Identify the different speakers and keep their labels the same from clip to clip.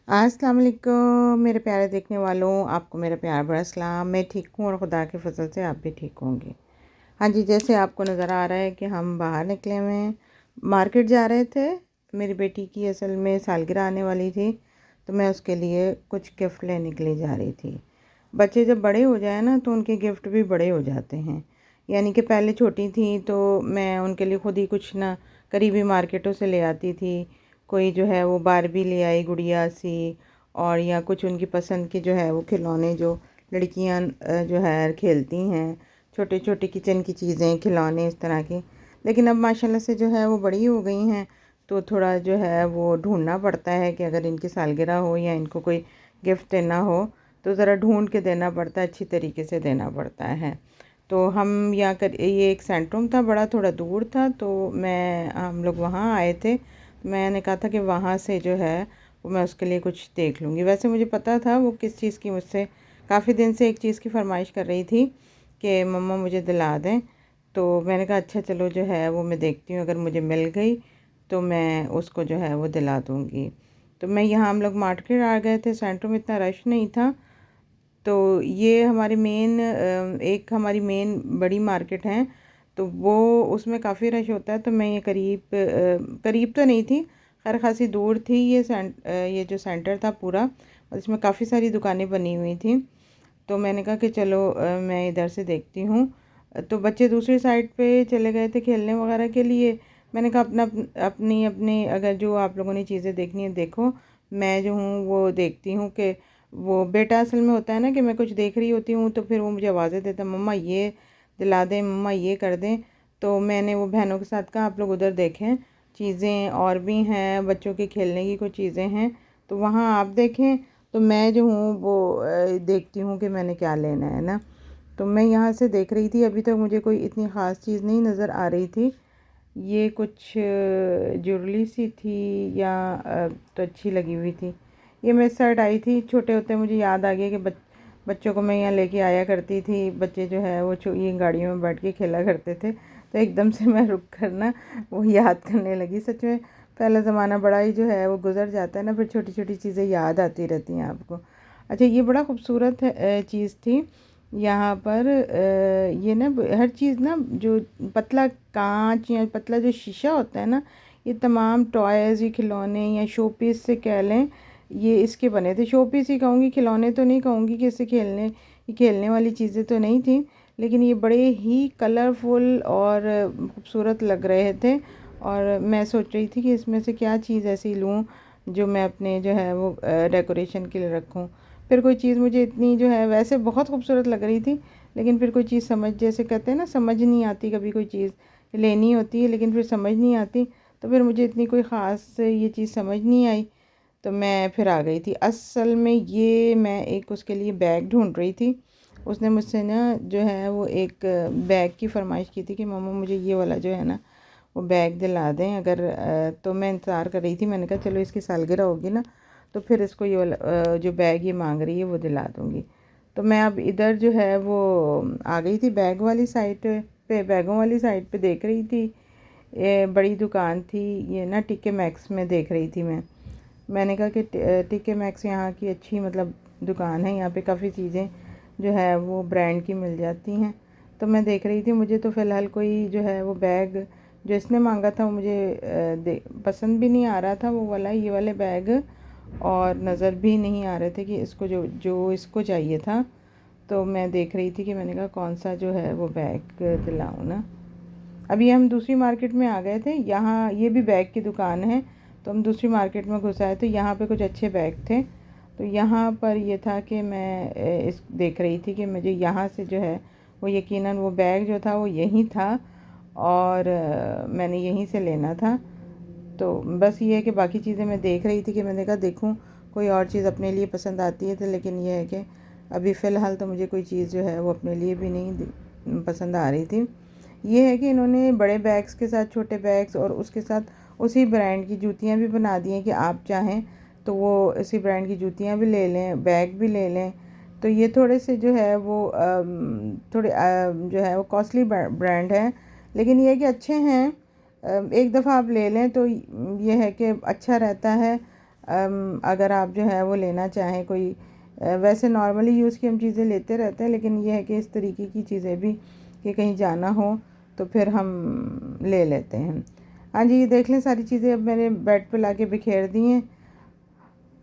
Speaker 1: अस्सलाम वालेकुम मेरे प्यारे देखने वालों, आपको मेरा प्यार भरा सलाम। मैं ठीक हूँ और ख़ुदा के फजल से आप भी ठीक होंगे। हाँ जी, जैसे आपको नज़र आ रहा है कि हम बाहर निकले हुए हैं, मार्केट जा रहे थे। मेरी बेटी की असल में सालगिरह आने वाली थी, तो मैं उसके लिए कुछ गिफ्ट लेने के लिए जा रही थी। बच्चे जब बड़े हो जाए ना तो उनके गिफ्ट भी बड़े हो जाते हैं। यानी कि पहले छोटी थी तो मैं उनके लिए ख़ुद ही कुछ ना करीबी मार्केटों से ले आती थी। कोई जो है वो बारबी ले आई गुड़िया सी, और या कुछ उनकी पसंद के जो है वो खिलौने जो लड़कियां जो है खेलती हैं, छोटे छोटे किचन की चीज़ें खिलौने इस तरह के। लेकिन अब माशाल्लाह से जो है वो बड़ी हो गई हैं, तो थोड़ा जो है वो ढूंढना पड़ता है कि अगर इनकी सालगिरह हो या इनको कोई गिफ्ट देना हो तो ज़रा ढूंढ के देना पड़ता है, अच्छी तरीके से देना पड़ता है। तो हम यहाँ कर ये एक सेंट्रम था, बड़ा थोड़ा दूर था, तो हम लोग वहाँ आए थे। मैंने कहा था कि वहाँ से जो है वो मैं उसके लिए कुछ देख लूँगी। वैसे मुझे पता था वो किस चीज़ की, मुझसे काफ़ी दिन से एक चीज़ की फरमाइश कर रही थी कि मम्मा मुझे दिला दें। तो मैंने कहा अच्छा चलो जो है वो मैं देखती हूँ, अगर मुझे मिल गई तो मैं उसको जो है वो दिला दूँगी। तो मैं यहाँ हम लोग मार्केट आ गए थे, सेंटर में इतना रश नहीं था। तो ये हमारी एक हमारी मेन बड़ी मार्केट है, तो वो उसमें काफ़ी रश होता है। तो मैं ये करीब तो नहीं थी, खैर खासी दूर थी। ये जो सेंटर था पूरा, इसमें काफ़ी सारी दुकानें बनी हुई थी। तो मैंने कहा कि चलो मैं इधर से देखती हूँ। तो बच्चे दूसरी साइड पे चले गए थे खेलने वगैरह के लिए। मैंने कहा अपनी अपनी अगर जो आप लोगों ने चीज़ें देखनी है देखो, मैं जो हूँ वो देखती हूँ। कि वो बेटा असल में होता है ना कि मैं कुछ देख रही होती हूँ तो फिर वो मुझे आवाज़ें देता, मम्मा ये दिला दें, मम्मा ये कर दें। तो मैंने वो बहनों के साथ कहा आप लोग उधर देखें, चीज़ें और भी हैं, बच्चों के खेलने की कुछ चीज़ें हैं, तो वहाँ आप देखें। तो मैं जो हूँ वो देखती हूँ कि मैंने क्या लेना है ना। तो मैं यहाँ से देख रही थी, अभी तक मुझे कोई इतनी ख़ास चीज़ नहीं नज़र आ रही थी। ये कुछ ज्वेलरी सी थी या तो अच्छी लगी हुई थी। ये मैं शर्ट आई थी, छोटे होते मुझे याद आ गया कि बच्चों को मैं यहाँ लेके आया करती थी। बच्चे जो है वो ये गाड़ियों में बैठ के खेला करते थे, तो एकदम से मैं रुक कर ना वो याद करने लगी। सच में पहला ज़माना बड़ा ही जो है वो गुजर जाता है ना, फिर छोटी छोटी चीज़ें याद आती रहती हैं आपको। अच्छा, ये बड़ा खूबसूरत चीज़ थी यहाँ पर। ये ना हर चीज़ ना, जो पतला कांच या पतला जो शीशा होता है ना, ये तमाम टॉयज़, ये खिलौने या शो पीस से कह लें, ये इसके बने थे। शो पीस ही कहूँगी, खिलौने तो नहीं कहूँगी कि इससे खेलने वाली चीज़ें तो नहीं थी। लेकिन ये बड़े ही कलरफुल और खूबसूरत लग रहे थे। और मैं सोच रही थी कि इसमें से क्या चीज़ ऐसी लूँ जो मैं अपने जो है वो डेकोरेशन के लिए रखूँ। फिर कोई चीज़ मुझे इतनी जो है वैसे बहुत खूबसूरत लग रही थी, लेकिन फिर कोई चीज़ जैसे कहते हैं ना, समझ नहीं आती। कभी कोई चीज़ लेनी होती है लेकिन फिर समझ नहीं आती, तो फिर मुझे इतनी कोई ख़ास ये चीज़ समझ नहीं आई, तो मैं फिर आ गई थी। असल में ये मैं एक उसके लिए बैग ढूंढ रही थी। उसने मुझसे ना जो है वो एक बैग की फरमाइश की थी कि मम्मा मुझे ये वाला जो है ना वो बैग दिला दें अगर। तो मैं इंतज़ार कर रही थी, मैंने कहा चलो इसकी सालगिरह होगी ना तो फिर इसको ये वाला जो बैग ये मांग रही है वो दिला दूँगी। तो मैं अब इधर जो है वो आ गई थी बैग वाली साइड पे, बैगों वाली साइड पे देख रही थी। ये बड़ी दुकान थी, ये ना टिके मैक्स में देख रही थी मैंने कहा कि टिके मैक्स यहाँ की अच्छी मतलब दुकान है, यहाँ पे काफ़ी चीज़ें जो है वो ब्रांड की मिल जाती हैं। तो मैं देख रही थी, मुझे तो फ़िलहाल कोई जो है वो बैग जो इसने मांगा था वो मुझे पसंद भी नहीं आ रहा था, वो वाला ये वाले बैग, और नज़र भी नहीं आ रहे थे कि इसको जो जो इसको चाहिए था। तो मैं देख रही थी कि मैंने कहा कौन सा जो है वो बैग दिलाऊँ ना। अभी हम दूसरी मार्केट में आ गए थे, यहाँ ये भी बैग की दुकान है, तो हम दूसरी मार्केट में घुस आए तो यहाँ पे कुछ अच्छे बैग थे। तो यहाँ पर ये था कि मैं इस देख रही थी कि मुझे यहाँ से जो है वो यकीनन वो बैग जो था वो यहीं था, और मैंने यहीं से लेना था। तो बस ये है कि बाकी चीज़ें मैं देख रही थी कि मैंने कहा देखूं कोई और चीज़ अपने लिए पसंद आती है, तो लेकिन ये है कि अभी फ़िलहाल तो मुझे कोई चीज़ जो है वो अपने लिए भी नहीं पसंद आ रही थी। ये है कि इन्होंने बड़े बैग्स के साथ छोटे बैग्स और उसके साथ उसी ब्रांड की जूतियाँ भी बना दी हैं कि आप चाहें तो वो इसी ब्रांड की जूतियाँ भी ले लें, बैग भी ले लें। तो ये थोड़े से जो है वो जो है वो कॉस्टली ब्रांड है, लेकिन ये है कि अच्छे हैं। एक दफ़ा आप ले लें तो ये है कि अच्छा रहता है। अगर आप जो है वो लेना चाहें कोई वैसे नॉर्मली यूज़ की हम चीज़ें लेते रहते हैं, लेकिन ये है कि इस तरीके की चीज़ें भी कि कहीं जाना हो तो फिर हम ले लेते हैं। हाँ जी, ये देख लें सारी चीज़ें अब मैंने बेड पे लाके बिखेर दी हैं।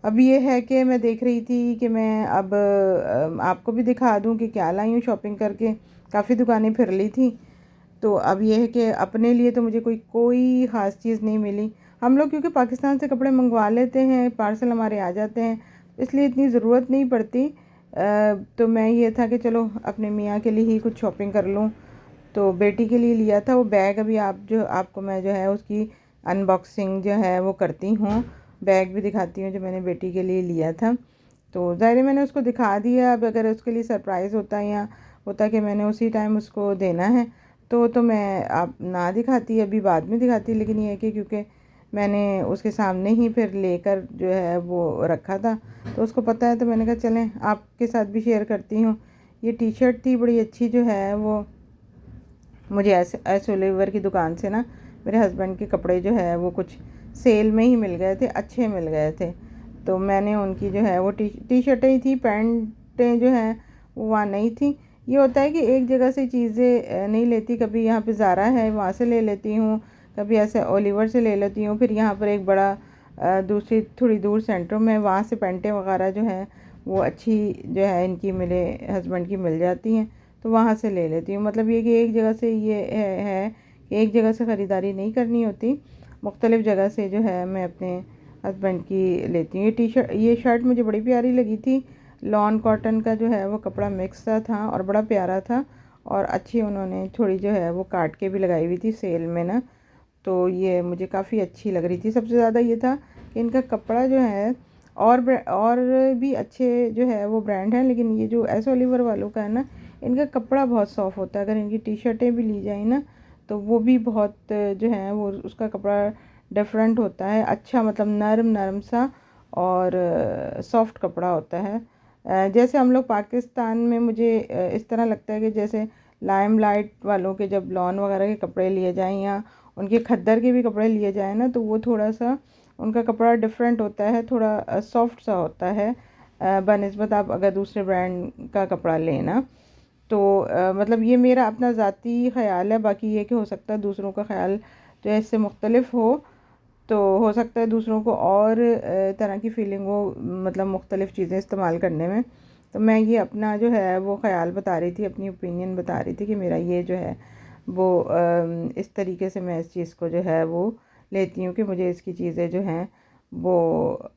Speaker 1: अब ये है कि मैं देख रही थी कि मैं अब आपको भी दिखा दूं कि क्या लाई हूँ शॉपिंग करके। काफ़ी दुकानें फिर ली थी, तो अब ये है कि अपने लिए तो मुझे कोई ख़ास चीज़ नहीं मिली। हम लोग क्योंकि पाकिस्तान से कपड़े मंगवा लेते हैं, पार्सल हमारे आ जाते हैं, इसलिए इतनी ज़रूरत नहीं पड़ती। तो मैं ये था कि चलो अपने मियाँ के लिए ही कुछ शॉपिंग कर लूँ। तो बेटी के लिए लिया था वो बैग। अभी आपको मैं जो है उसकी अनबॉक्सिंग जो है वो करती हूँ, बैग भी दिखाती हूँ जो मैंने बेटी के लिए लिया था। तो ज़ाहिर है मैंने उसको दिखा दिया। अब अगर उसके लिए सरप्राइज़ होता या होता कि मैंने उसी टाइम उसको देना है तो मैं आप ना दिखाती, अभी बाद में दिखाती। लेकिन ये है कि क्योंकि मैंने उसके सामने ही फिर लेकर जो है वो रखा था तो उसको पता है, तो मैंने कहा चलें आपके साथ भी शेयर करती हूँ। ये टी शर्ट थी बड़ी अच्छी, जो है वो मुझे एस ओलिवर की दुकान से ना मेरे हस्बैंड के कपड़े जो है वो कुछ सेल में ही मिल गए थे, अच्छे मिल गए थे। तो मैंने उनकी जो है वो टी शर्टें ही थी, पैंटें जो हैं वो वहाँ नहीं थी। ये होता है कि एक जगह से चीज़ें नहीं लेती, कभी यहाँ पे ज़ारा है वहाँ से ले लेती हूँ, कभी ऐसे ओलिवर से ले लेती हूँ, फिर यहाँ पर एक बड़ा दूसरी थोड़ी दूर सेंटर में वहाँ से पैंटें वगैरह जो हैं वो अच्छी जो है इनकी मेरे हस्बैंड की मिल जाती हैं, तो वहाँ से ले लेती हूँ। मतलब ये कि एक जगह से ये है कि एक जगह से ख़रीदारी नहीं करनी होती, मुख्तलिफ़ जगह से जो है मैं अपने हस्बैंड की लेती हूँ। ये शर्ट मुझे बड़ी प्यारी लगी थी। लॉन कॉटन का जो है वो कपड़ा मिक्स सा था और बड़ा प्यारा था, और अच्छी उन्होंने थोड़ी जो है वो काट के भी लगाई हुई थी सेल में ना, तो ये मुझे काफ़ी अच्छी लग रही थी। सबसे ज़्यादा ये था कि इनका कपड़ा जो है और भी अच्छे जो है वो ब्रांड हैं, लेकिन ये जो एस ओलिवर वालों का है ना, इनका कपड़ा बहुत सॉफ़्ट होता है। अगर इनकी टी शर्टें भी ली जाए ना तो वो भी बहुत जो है वो उसका कपड़ा डिफरेंट होता है, अच्छा मतलब नरम नरम सा और सॉफ्ट कपड़ा होता है। जैसे हम लोग पाकिस्तान में मुझे इस तरह लगता है कि जैसे लाइमलाइट वालों के जब लॉन वगैरह के कपड़े लिए जाएं या उनके खद्दर के भी कपड़े लिए जाएं ना, तो वो थोड़ा सा उनका कपड़ा डिफरेंट होता है, थोड़ा सॉफ्ट सा होता है बनिस्बत आप अगर दूसरे ब्रांड का कपड़ा लेना। तो मतलब ये मेरा अपना ज़ाती ख़्याल है, बाकी ये कि हो सकता है दूसरों का ख़्याल जो है इससे मुख्तलिफ हो, तो हो सकता है दूसरों को और तरह की फीलिंग हो, मतलब मुख्तलिफ़ चीज़ें इस्तेमाल करने में। तो मैं ये अपना जो है वो ख़्याल बता रही थी, अपनी ओपिनियन बता रही थी कि मेरा ये जो है वो इस तरीके से मैं इस चीज़ को जो है वो लेती हूँ कि मुझे इसकी चीज़ें जो हैं वो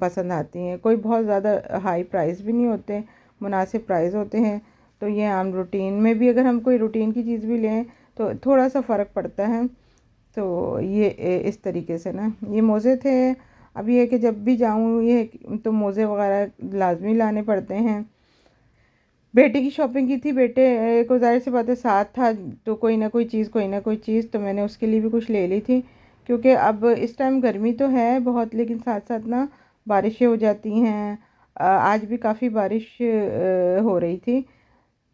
Speaker 1: पसंद आती हैं। कोई बहुत ज़्यादा हाई प्राइस भी नहीं होते, मुनासिब प्राइस होते हैं। तो ये आम रूटीन में भी अगर हम कोई रूटीन की चीज़ भी लें तो थोड़ा सा फ़र्क पड़ता है। तो ये इस तरीके से ना ये मोज़े थे। अब ये है कि जब भी जाऊँ ये तो मोज़े वगैरह लाजमी लाने पड़ते हैं। बेटे की शॉपिंग की थी, बेटे को जाहिर सी बात है साथ था, तो कोई ना कोई चीज़ तो मैंने उसके लिए भी कुछ ले ली थी। क्योंकि अब इस टाइम गर्मी तो है बहुत, लेकिन साथ साथ ना बारिशें हो जाती हैं। आज भी काफ़ी बारिश हो रही थी।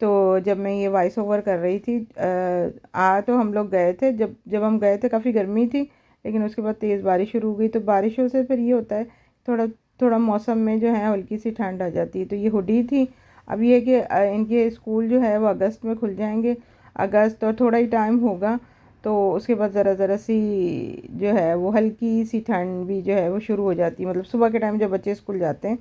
Speaker 1: तो जब मैं ये वॉइस ओवर कर रही थी तो हम लोग गए थे, जब जब हम गए थे काफ़ी गर्मी थी, लेकिन उसके बाद तेज़ बारिश शुरू हो गई। तो बारिशों से फिर ये होता है थोड़ा थोड़ा मौसम में जो है हल्की सी ठंड आ जाती है। तो ये हुडी थी। अब ये कि इनके स्कूल जो है वो अगस्त में खुल जाएंगे, अगस्त और थोड़ा ही टाइम होगा, तो उसके बाद ज़रा ज़रा सी जो है वो हल्की सी ठंड भी जो है वो शुरू हो जाती है। मतलब सुबह के टाइम जब बच्चे स्कूल जाते हैं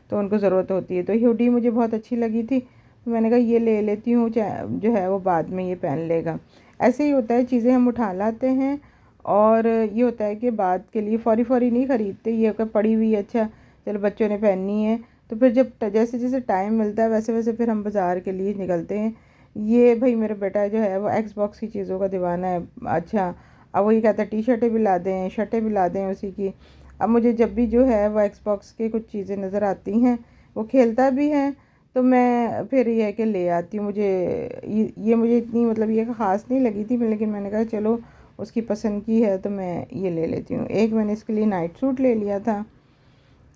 Speaker 1: तो उनको ज़रूरत होती है। तो ये हुडी मुझे बहुत अच्छी लगी थी, तो मैंने कहा ये ले लेती हूँ, जो है वो बाद में ये पहन लेगा। ऐसे ही होता है, चीज़ें हम उठा लाते हैं और ये होता है कि बाद के लिए फ़ौरी फ़ौरी नहीं ख़रीदते। ये अगर पड़ी हुई है, अच्छा चलो बच्चों ने पहननी है, तो फिर जब जैसे जैसे टाइम मिलता है वैसे वैसे फिर हम बाज़ार के लिए निकलते हैं। ये भाई मेरा बेटा जो है वो एक्स बॉक्स की चीज़ों का दीवाना है। अच्छा, अब वो ये कहता है टी शर्टें भी ला दें, शर्टें भी ला दें उसी की। अब मुझे जब भी जो है वो एक्स बॉक्स की कुछ चीज़ें नज़र आती हैं, वो खेलता भी है, तो मैं फिर ये है कि ले आती हूँ। मुझे ये मुझे इतनी मतलब ये ख़ास नहीं लगी थी, लेकिन मैंने कहा चलो उसकी पसंद की है तो मैं ये ले लेती हूँ। एक मैंने इसके लिए नाइट सूट ले लिया था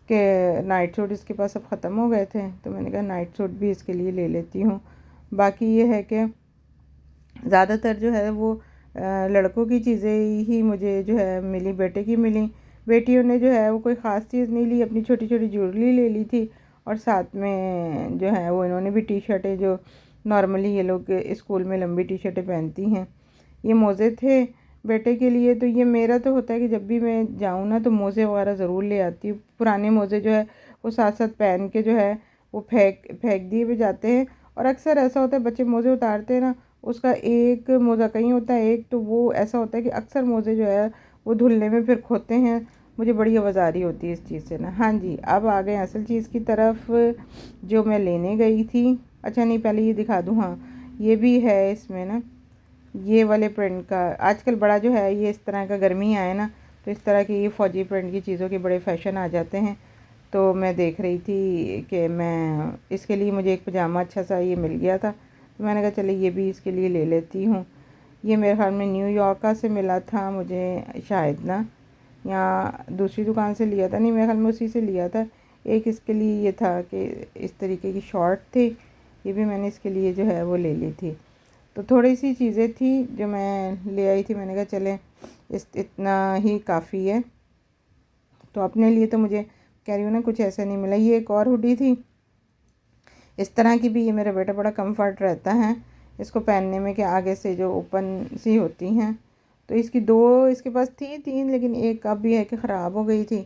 Speaker 1: कि नाइट सूट इसके पास अब ख़त्म हो गए थे, तो मैंने कहा नाइट सूट भी इसके लिए ले लेती हूँ। बाकी ये है कि ज़्यादातर जो है वो लड़कों की चीज़ें ही मुझे जो है मिली, बेटे की मिली। बेटियों ने जो है वो कोई ख़ास चीज़ नहीं ली, अपनी छोटी छोटी ज्वेलरी ले ली थी और साथ में जो है वो इन्होंने भी टी शर्टें, जो नॉर्मली ये लोग स्कूल में लंबी टी शर्टें पहनती हैं, ये मोज़े थे बेटे के लिए। तो ये मेरा तो होता है कि जब भी मैं जाऊँ ना तो मोज़े वगैरह ज़रूर ले आती हूँ। पुराने मोज़े जो है वो साथ साथ पहन के जो है वो फेंक दिए भी जाते हैं। और अक्सर ऐसा होता है बच्चे मोज़े उतारते हैं ना, उसका एक मोज़ा कहीं होता है, एक तो वो ऐसा होता है कि अक्सर मोज़े जो है वो धुलने में फिर खोते हैं। मुझे बड़ी आवाज़ारी होती है इस चीज़ से ना। हाँ जी, अब आ गए असल चीज़ की तरफ जो मैं लेने गई थी। अच्छा नहीं, पहले ये दिखा दूँ। हाँ, ये भी है इसमें ना, ये वाले प्रिंट का आजकल बड़ा जो है, ये इस तरह का गर्मी आए ना तो इस तरह की ये फौजी प्रिंट की चीज़ों के बड़े फैशन आ जाते हैं। तो मैं देख रही थी कि मैं इसके लिए, मुझे एक पजामा अच्छा सा ये मिल गया था तो मैंने कहा चले ये भी इसके लिए ले लेती हूँ। ये मेरे ख्याल में न्यूयॉर्क से मिला था मुझे शायद ना, या दूसरी दुकान से लिया था, नहीं मेरे ख्याल में उसी से लिया था। एक इसके लिए ये था कि इस तरीके की शॉर्ट थी, ये भी मैंने इसके लिए जो है वो ले ली थी। तो थोड़ी सी चीज़ें थी जो मैं ले आई थी, मैंने कहा चले इतना ही काफ़ी है। तो अपने लिए तो मुझे कह रही हूँ ना कुछ ऐसा नहीं मिला। ये एक और हुडी थी इस तरह की भी, ये मेरा बेटा बड़ा कंफर्ट रहता है इसको पहनने में, कि आगे से जो ओपन सी होती हैं। तो इसकी दो इसके पास थी, तीन, लेकिन एक अब भी है कि ख़राब हो गई थी।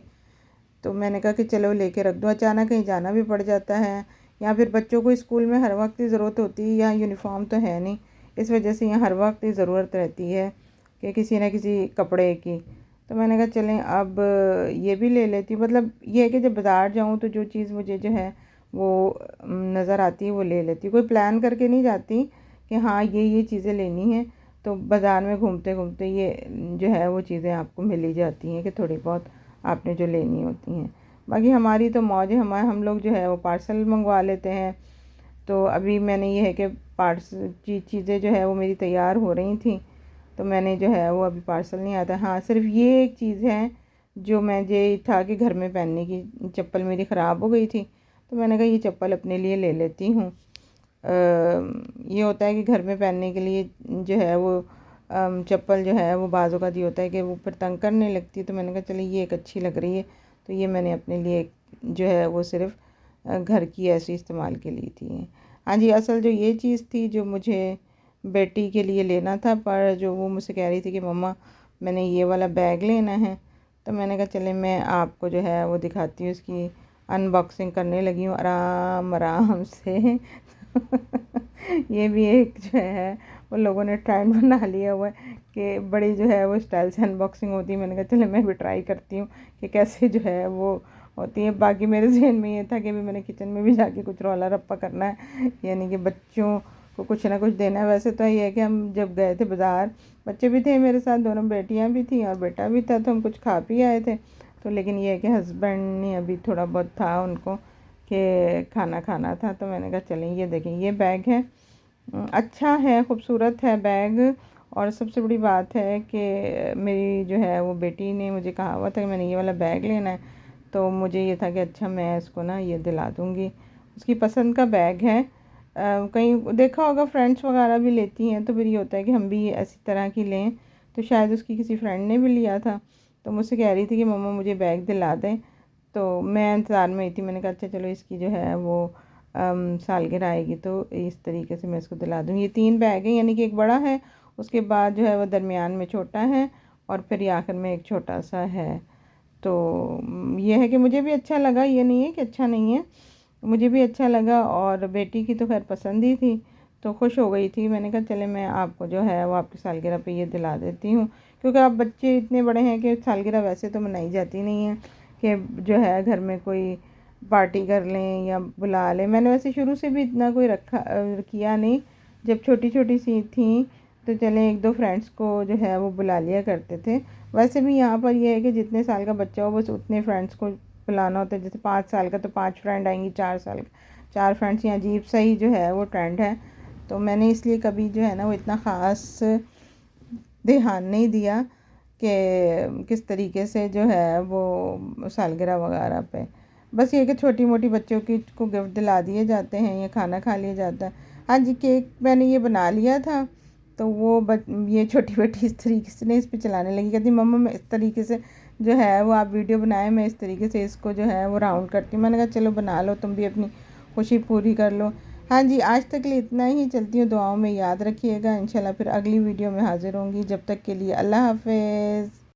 Speaker 1: तो मैंने कहा कि चलो लेके रख दो, अचानक कहीं जाना भी पड़ जाता है, या फिर बच्चों को स्कूल में हर वक्त की ज़रूरत होती है, यहाँ यूनिफॉर्म तो है नहीं, इस वजह से यहाँ हर वक्त ही ज़रूरत रहती है कि किसी न किसी कपड़े की। तो मैंने कहा चलें अब ये भी ले लेती हूँ। मतलब ये है कि जब बाज़ार जाऊँ तो जो चीज़ मुझे जो है वो नज़र आती है वो ले लेती हूँ, कोई प्लान करके नहीं जाती कि हाँ ये चीज़ें लेनी है। तो बाज़ार में घूमते घूमते ये जो है वो चीज़ें आपको मिल ही जाती हैं कि थोड़ी बहुत आपने जो लेनी होती हैं। बाकी हमारी तो मौज है, हम लोग जो है वो पार्सल मंगवा लेते हैं। तो अभी मैंने ये है कि चीज़ें जो है वो मेरी तैयार हो रही थी, तो मैंने जो है वो अभी पार्सल नहीं आता। हाँ, सिर्फ ये एक चीज़ है जो मुझे था कि घर में पहनने की, चप्पल मेरी ख़राब हो गई थी तो मैंने कहा ये चप्पल अपने लिए ले लेती हूँ। ये होता है कि घर में पहनने के लिए जो है वो चप्पल जो है वो बाज़ों का ये होता है कि वो फिर तंग करने लगती है। तो मैंने कहा चलिए ये एक अच्छी लग रही है, तो ये मैंने अपने लिए जो है वो सिर्फ घर की ऐसी इस्तेमाल के लिए थी। हाँ जी, असल जो ये चीज़ थी जो मुझे बेटी के लिए लेना था, पर जो वो मुझसे कह रही थी कि मम्मा मैंने ये वाला बैग लेना है, तो मैंने कहा चले मैं आपको जो है वो दिखाती हूँ, इसकी अनबॉक्सिंग करने लगी हूँ आराम आराम से। ये भी एक जो है वो लोगों ने ट्रेंड बना लिया हुआ है कि बड़ी जो है वो स्टाइल से अनबॉक्सिंग होती है। मैंने कहा चले मैं भी ट्राई करती हूँ कि कैसे जो है वो होती है। बाकी मेरे जहन में ये था कि भी मैंने किचन में भी जाके कुछ रौला रप्पा करना है, यानी कि बच्चों को कुछ ना कुछ देना है। वैसे तो ये है कि हम जब गए थे बाज़ार, बच्चे भी थे मेरे साथ, दोनों बेटियां भी थी और बेटा भी था, तो हम कुछ खा पी आए थे। तो लेकिन ये है कि हस्बैंड ने अभी थोड़ा बहुत था उनको कि खाना खाना था, तो मैंने कहा चलें ये देखें ये बैग है, अच्छा है, खूबसूरत है बैग। और सबसे बड़ी बात है कि मेरी जो है वो बेटी ने मुझे कहा हुआ था कि मैंने ये वाला बैग लेना है, तो मुझे ये था कि अच्छा मैं इसको ना ये दिला दूँगी। उसकी पसंद का बैग है। कहीं देखा होगा फ्रेंड्स वगैरह भी लेती हैं, तो फिर ये होता है कि हम भी ऐसी तरह की लें। तो शायद उसकी किसी फ्रेंड ने भी लिया था, तो मुझसे कह रही थी कि मम्मा मुझे बैग दिला दें। तो मैं इंतज़ार में ही थी, मैंने कहा अच्छा चलो इसकी जो है वो सालगिरह आएगी तो इस तरीके से मैं इसको दिला दूँ। ये 3 बैग हैं, यानी कि एक बड़ा है, उसके बाद जो है वो दरमियान में छोटा है, और फिर ये आखिर में एक छोटा सा है। तो ये है कि मुझे भी अच्छा लगा, ये नहीं है कि अच्छा नहीं है, मुझे भी अच्छा लगा और बेटी की तो खैर पसंद ही थी, तो खुश हो गई थी। मैंने कहा चले मैं आपको जो है वो आपकी सालगिरह पे ये दिला देती हूँ, क्योंकि अब बच्चे इतने बड़े हैं कि सालगिरह वैसे तो मनाई जाती नहीं है कि जो है घर में कोई पार्टी कर लें या बुला लें। मैंने वैसे शुरू से भी इतना कोई किया नहीं, जब छोटी छोटी सी थी तो चलें एक दो फ्रेंड्स को जो है वो बुला लिया करते थे। वैसे भी यहाँ पर ये है कि जितने साल का बच्चा हो बस उतने फ्रेंड्स को बुलाना होता है। जैसे 5 साल का तो 5 फ्रेंड आएंगी, 4 साल का 4 फ्रेंड्स, यहाँ अजीब सा ही जो है वो ट्रेंड है। तो मैंने इसलिए कभी जो है ना वो इतना ख़ास ध्यान नहीं दिया कि किस तरीके से जो है वो सालगिरह वगैरह पे, बस ये कि छोटी मोटी बच्चों की को गिफ्ट दिला दिए जाते हैं या खाना खा लिया जाता है। हाँ जी, केक मैंने ये बना लिया था, तो वो ये छोटी बेटी इस तरीके से नहीं इस पर चलाने लगी, कहती मम्मा मैं इस तरीके से जो है वो आप वीडियो बनाएं। मैं इस तरीके से इसको जो है वो राउंड करती हूँ। मैंने कहा चलो बना लो, तुम भी अपनी खुशी पूरी कर लो। हाँ जी, आज तक के लिए इतना ही। चलती हूँ, दुआओं में याद रखिएगा। इंशाल्लाह फिर अगली वीडियो में हाजिर होंगी। जब तक के लिए अल्लाह हाफ़िज़।